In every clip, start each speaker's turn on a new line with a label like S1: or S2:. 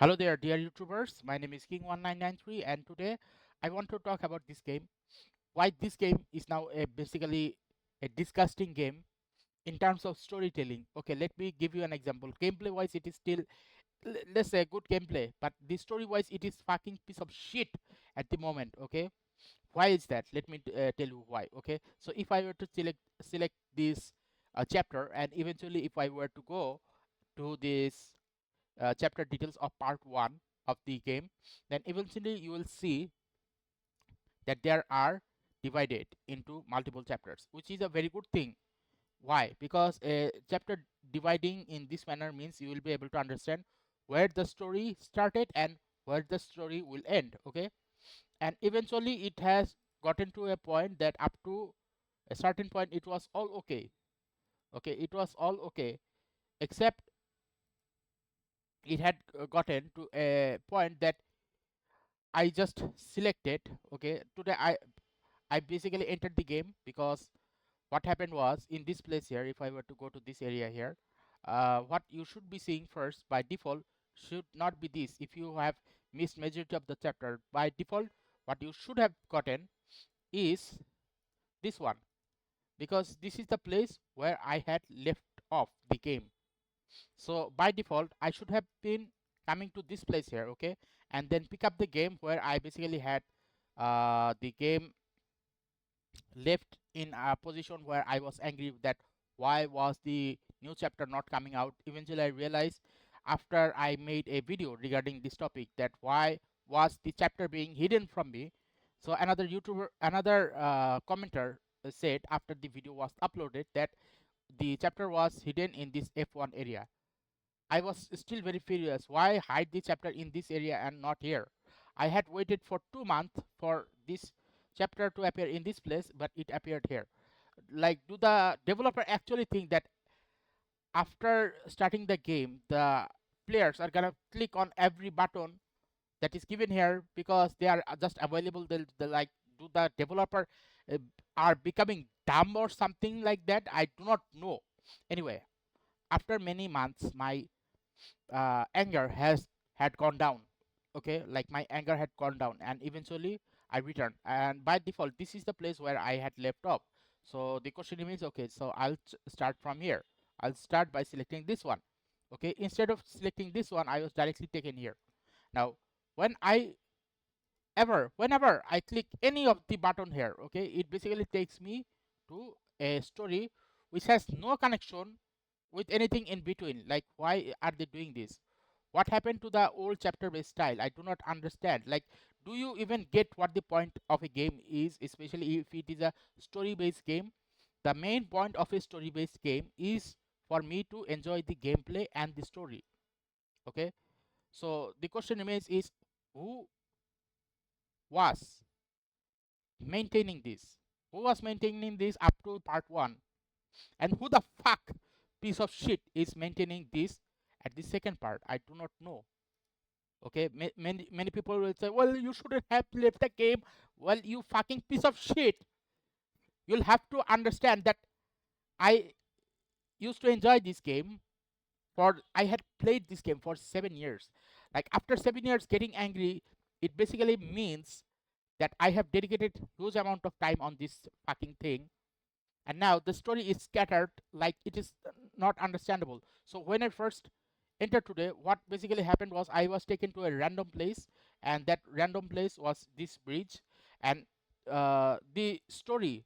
S1: Hello there, dear YouTubers. My name is King1993, and today I want to talk about this game. Why this game is now basically a disgusting game in terms of storytelling. Okay, let me give you an example. Gameplay wise, it is still, let's say, good gameplay, but the story wise, it is fucking piece of shit at the moment. Okay, why is that? Let me tell you why. Okay, so if I were to select this chapter, and eventually if I were to go to this chapter details of part 1 of the game, then eventually you will see that there are divided into multiple chapters, which is a very good thing. Why? Because a chapter dividing in this manner means you will be able to understand where the story started and where the story will end. Okay, and eventually it has gotten to a point that up to a certain point it was all okay. Okay, it was all okay, except it had gotten to a point that I just selected. Okay, today I basically entered the game because what happened was in this place here. If I were to go to this area here, what you should be seeing first by default should not be this. If you have missed majority of the chapter, by default what you should have gotten is this one, because this is the place where I had left off the game. So by default I should have been coming to this place here. Okay, and then pick up the game where I basically had the game left in a position where I was angry that why was the new chapter not coming out. Eventually I realized after I made a video regarding this topic that why was the chapter being hidden from me. So another YouTuber, another commenter said after the video was uploaded that the chapter was hidden in this F1 area. I was still very furious. Why hide the chapter in this area and not here? I had waited for 2 months for this chapter to appear in this place, but it appeared here. Like, do the developer actually think that after starting the game, the players are gonna click on every button that is given here because they are just available? They like, do the developer uh, are becoming dumb or something like that? I do not know. Anyway, after many months, my anger has had gone down. Okay, like my anger had gone down, and eventually I returned, and by default this is the place where I had left off. So the question remains, okay, so I'll start from here. I'll start by selecting this one. Okay, instead of selecting this one, I was directly taken here. Now when I whenever I click any of the button here, okay, it basically takes me to a story which has no connection with anything in between. Like, why are they doing this? What happened to the old chapter based style? I do not understand. Like, do you even get what the point of a game is, especially if it is a story based game? The main point of a story based game is for me to enjoy the gameplay and the story. Okay, so the question remains is, who was maintaining this? Who was maintaining this up to part 1? And who the fuck piece of shit is maintaining this at the second part? I do not know. Okay, many people will say, well, you shouldn't have left the game. Well, you fucking piece of shit, you'll have to understand that I used to enjoy this game. For I had played this game for 7 years. Like, after 7 years getting angry, it basically means that I have dedicated huge amount of time on this fucking thing, and now the story is scattered, like it is not understandable. So when I first entered today, what basically happened was I was taken to a random place, and that random place was this bridge. And the story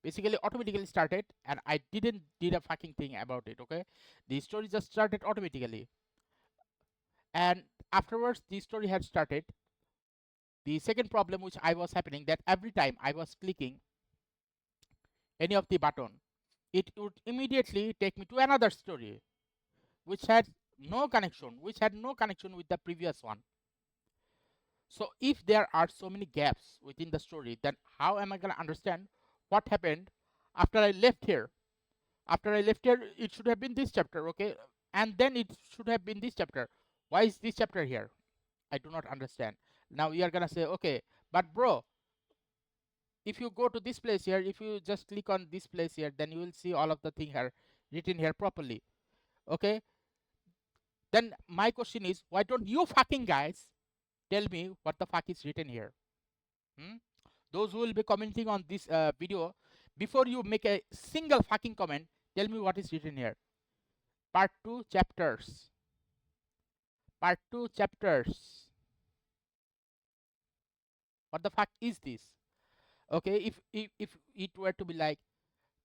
S1: basically automatically started, and I didn't did a fucking thing about it. Okay, the story just started automatically, and afterwards the story had started. The second problem which I was happening, that every time I was clicking any of the button, it would immediately take me to another story which had no connection with the previous one. So if there are so many gaps within the story, then how am I going to understand what happened after I left here? After I left here, it should have been this chapter. Okay, and then it should have been this chapter. Why is this chapter here? I do not understand. Now you are going to say, okay, but bro, if you go to this place here, if you just click on this place here, then you will see all of the thing here written here properly. Okay, Then my question is, why don't you fucking guys tell me what the fuck is written here? Hmm? Those who will be commenting on this video, before you make a single fucking comment, tell me what is written here. Part 2 chapters. Part 2 chapters. What the fuck is this? Okay, if it were to be like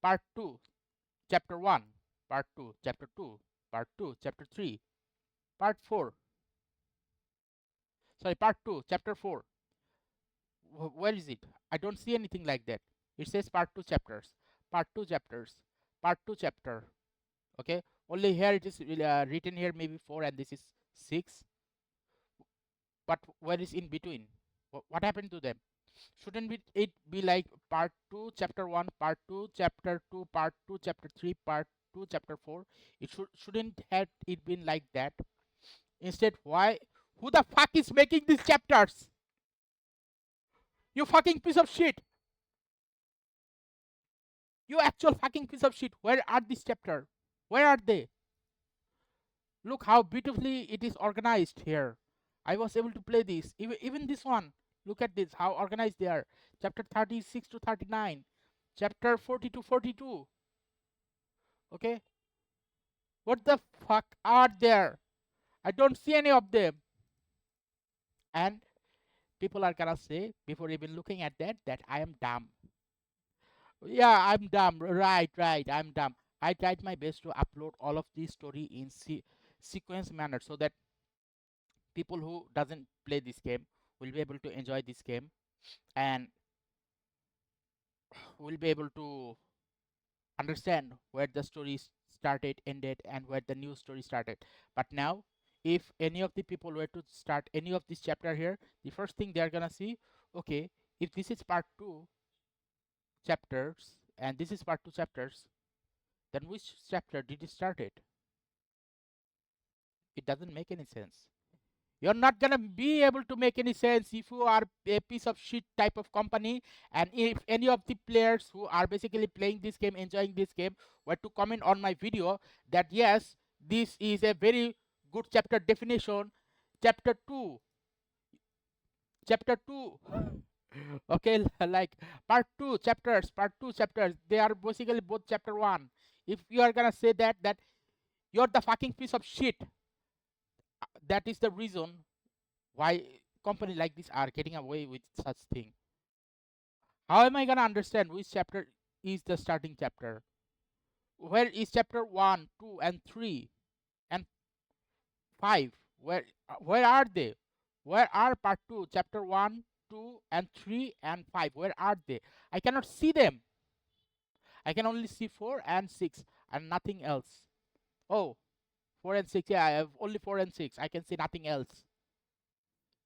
S1: part 2 chapter 1, part 2 chapter 2, part 2 chapter 3, part 4, sorry, part 2 chapter 4, where is it? I don't see anything like that. It says part 2 chapters, part 2 chapters, part 2 chapter. Okay, only here it is written here maybe 4 and this is 6, but where is in between? What happened to them? Shouldn't it be like part 2 chapter 1, part 2 chapter 2, part 2 chapter 3, part 2 chapter 4? It shouldn't have it been like that. Instead, why? Who the fuck is making these chapters? You fucking piece of shit. You actual fucking piece of shit. Where are these chapters? Where are they? Look how beautifully it is organized here. I was able to play this. Even this one. Look at this, how organized they are. Chapter 36 to 39. Chapter 40 to 42. Okay? What the fuck are there? I don't see any of them. And people are gonna say, before even looking at that I am dumb. Yeah, I'm dumb. Right, I'm dumb. I tried my best to upload all of this story in sequence manner so that people who doesn't play this game will be able to enjoy this game and will be able to understand where the story started, ended, and where the new story started. But now, if any of the people were to start any of this chapter here, the first thing they're gonna see, okay, if this is part 2 chapters and this is part 2 chapters, then which chapter did it start it? It doesn't make any sense. You're not gonna be able to make any sense if you are a piece of shit type of company, and if any of the players who are basically playing this game, enjoying this game, were to comment on my video that yes, this is a very good chapter definition, chapter 2, chapter 2. Okay, like part 2 chapters, they are basically both chapter 1. If you are gonna say that you're the fucking piece of shit, that is the reason why company like this are getting away with such thing. How am I gonna understand which chapter is the starting chapter? Where is chapter 1, 2, and 3 and 5? Where are they? Where are part 2, chapter 1, 2, and 3 and 5? Where are they? I cannot see them. I can only see 4 and 6 and nothing else. Oh, 4 and 6. Yeah, I have only 4 and 6. I can see nothing else.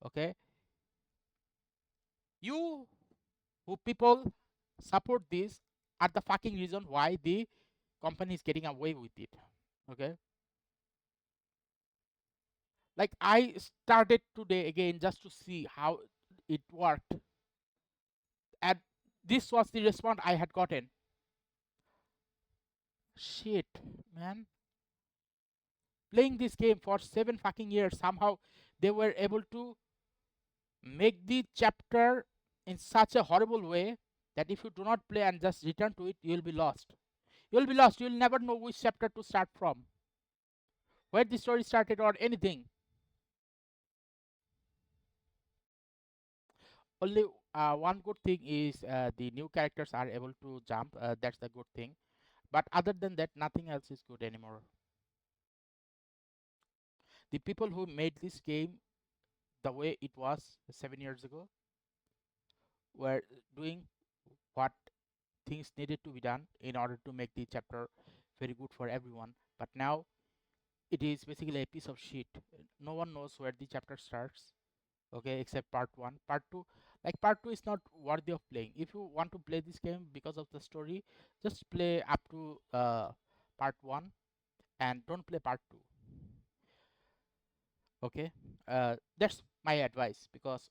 S1: Okay? You who people support this are the fucking reason why the company is getting away with it. Okay, like I started today again just to see how it worked, and this was the response I had gotten. Shit, man, playing this game for 7 fucking years, somehow they were able to make the chapter in such a horrible way that if you do not play and just return to it, you'll be lost. You'll be lost. You'll never know which chapter to start from, where the story started, or anything. Only one good thing is the new characters are able to jump. That's the good thing. But other than that, nothing else is good anymore. The people who made this game the way it was 7 years ago were doing what things needed to be done in order to make the chapter very good for everyone. But now it is basically a piece of shit. No one knows where the chapter starts. Okay, except part 1. Part 2, like part 2 is not worthy of playing. If you want to play this game because of the story, just play up to part 1 and don't play part 2. Okay, that's my advice, because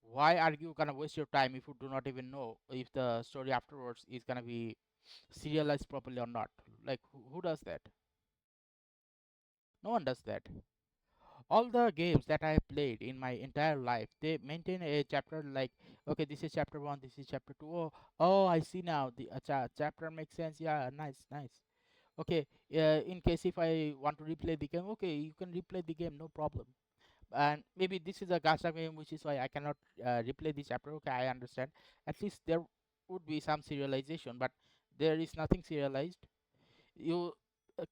S1: why are you gonna waste your time if you do not even know if the story afterwards is gonna be serialized properly or not? Like who does that? No one does that. All the games that I have played in my entire life, they maintain a chapter like, okay, this is chapter 1, this is chapter 2. Oh, I see now. The chapter makes sense. Yeah, nice, nice. Okay, in case if I want to replay the game, okay, you can replay the game, no problem. And maybe this is a gacha game, which is why I cannot replay the chapter. Okay, I understand. At least there would be some serialization, but there is nothing serialized. You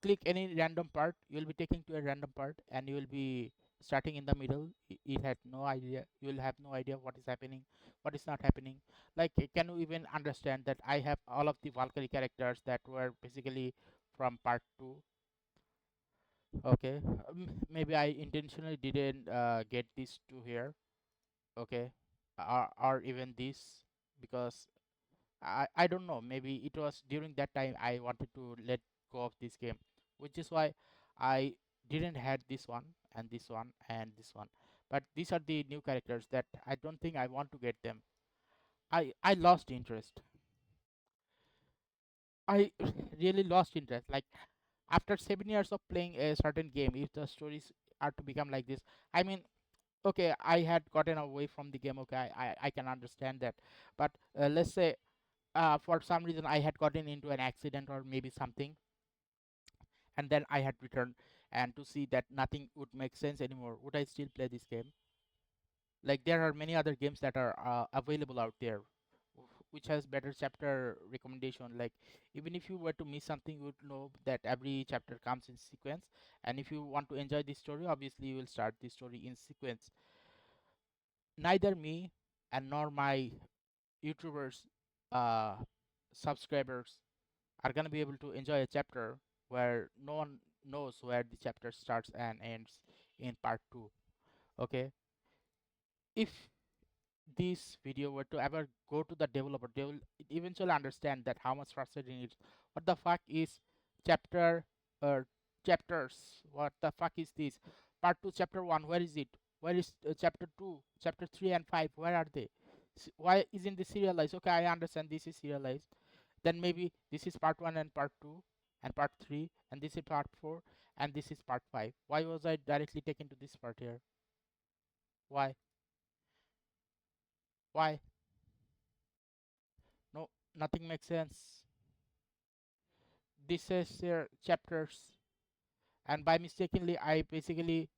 S1: click any random part, you will be taken to a random part, and you will be starting in the middle. It had no idea. You will have no idea what is happening, what is not happening. Like, can you even understand that I have all of the Valkyrie characters that were basically from part 2? Okay, maybe I intentionally didn't get these two here. Okay, or even this, because I don't know, maybe it was during that time I wanted to let go of this game, which is why I didn't had this one and this one and this one. But these are the new characters that I don't think I want to get them. I lost interest. I really lost interest. Like, after 7 years of playing a certain game, if the stories are to become like this, I mean, okay, I had gotten away from the game. Okay, I can understand that. But let's say for some reason I had gotten into an accident or maybe something, and then I had returned, and to see that nothing would make sense anymore, would I still play this game? Like, there are many other games that are available out there, which has better chapter recommendation. Like, even if you were to miss something, you would know that every chapter comes in sequence, and if you want to enjoy this story, obviously you will start the story in sequence. Neither me and nor my YouTubers uh, subscribers are gonna be able to enjoy a chapter where no one knows where the chapter starts and ends in part 2. Okay, if this video were to ever go to the developer, they will eventually understand that how much frustrating it is. What the fuck is chapter or chapters? What the fuck is this? Part 2, chapter 1, where is it? Where is chapter 2, chapter 3 and 5? Where are they? Why isn't this serialized? Okay, I understand this is serialized. Then maybe this is part 1 and part 2 and part 3, and this is part 4, and this is part 5. Why was I directly taken to this part here? Why? Why? No, nothing makes sense. This is their chapters, and by mistakenly I basically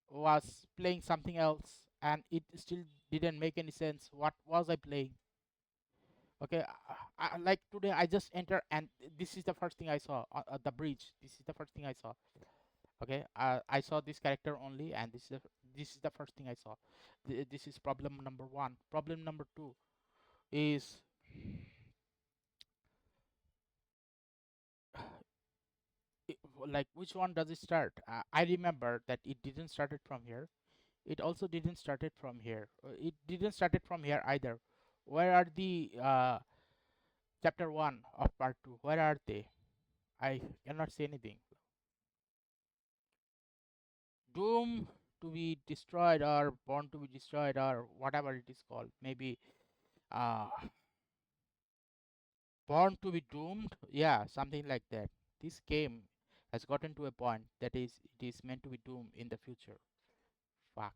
S1: was playing something else, and it still didn't make any sense. What was I playing? Okay, like today I just enter, and this is the first thing I saw, the bridge. This is the first thing I saw. Okay, I saw this character only, and this is the first thing I saw. This is problem number 1. Problem number 2 is, like, which one does it start? I remember that it didn't started from here. It also didn't started from here. It didn't started from here either. Where are the chapter 1 of part 2? Where are they? I cannot say anything. Doom to be destroyed, or born to be destroyed, or whatever it is called. Maybe uh born to be doomed. Yeah, something like that. This game has gotten to a point that is it is meant to be doomed in the future. Fuck.